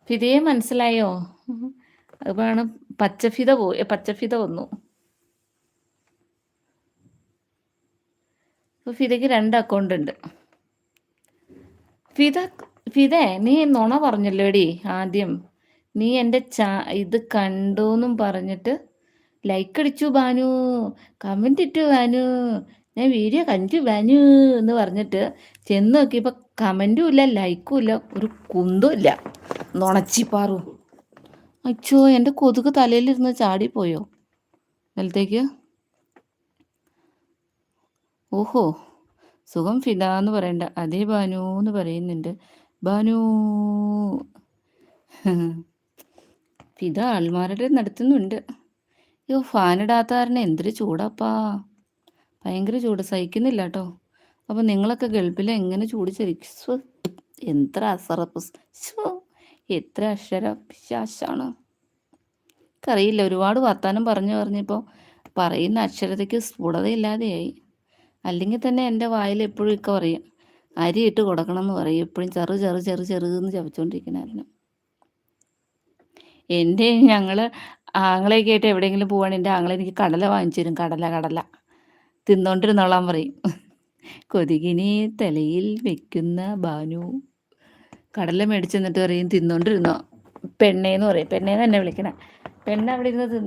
ഫിദയെ മനസ്സിലായോ? അതാണ് പച്ചഫിദ വന്നു. അപ്പൊ ഫിദയ്ക്ക് 2 അക്കൗണ്ട് ഉണ്ട്. ഫിദേ നീ നുണ പറഞ്ഞല്ലോടി ആദ്യം. നീ എൻ്റെ ഇത് കണ്ടൂന്നും പറഞ്ഞിട്ട് ലൈക്ക് അടിച്ചു ബാനു, കമന്റ് ഇട്ടു ബാനു, ഞാൻ വീഡിയോ കണ്ടു ബാനു എന്ന് പറഞ്ഞിട്ട് ചെന്ന് നോക്കിയപ്പോൾ കമന്റും ഇല്ല, ലൈക്കും ഇല്ല, ഒരു കുന്തും ഇല്ല. നുണച്ചിപ്പാറു. അച്ചോ, എൻ്റെ കൊതുക് തലയിലിരുന്ന് ചാടിപ്പോയോ നിലത്തേക്ക്? ഓഹോ, സുഖം ഫിദ എന്ന് പറയണ്ട, അതേ ബാനു എന്ന് പറയുന്നുണ്ട്. ബാനു ഫിദ ആൾമാരുടെ നടത്തുന്നുണ്ട്. അയ്യോ, ഫാനിടാത്ത കാരണം എന്തൊരു ചൂടാപ്പാ, ഭയങ്കര ചൂട്, സഹിക്കുന്നില്ല കേട്ടോ. അപ്പം നിങ്ങളൊക്കെ ഗൾഫിൽ എങ്ങനെ ചൂട് ശരിക്കും? എത്ര അസറപ്പ്, എത്ര അക്ഷരശാശാണ് എനിക്കറിയില്ല. ഒരുപാട് വർത്താനം പറഞ്ഞപ്പോൾ പറയുന്ന അക്ഷരതയ്ക്ക് സ്ഫുടതയില്ലാതെയായി. അല്ലെങ്കിൽ തന്നെ എൻ്റെ വായിൽ എപ്പോഴും ഒക്കെ പറയും അരി ഇട്ട് കൊടുക്കണം എന്ന് പറയും. എപ്പോഴും ചെറുന്ന് ചവച്ചുകൊണ്ടിരിക്കണമായിരുന്നു. ഞങ്ങൾ ആങ്ങളെയൊക്കെ ആയിട്ട് എവിടെയെങ്കിലും പോവാണ്, എൻ്റെ ആങ്ങളെ എനിക്ക് കടല വാങ്ങിച്ചു തരും. കടല തിന്നോണ്ടിരുന്നോളാൻ പറയും. കൊതുകിനെ തലയിൽ വെക്കുന്ന ബാനു കടല മേടിച്ചു തന്നിട്ട് പറയും തിന്നോണ്ടിരുന്നോ പെണ്ണേന്ന് പറയും. പെണ്ണേന്ന് തന്നെ വിളിക്കണേ. പെണ്ണ് അവിടെ ഇരുന്ന്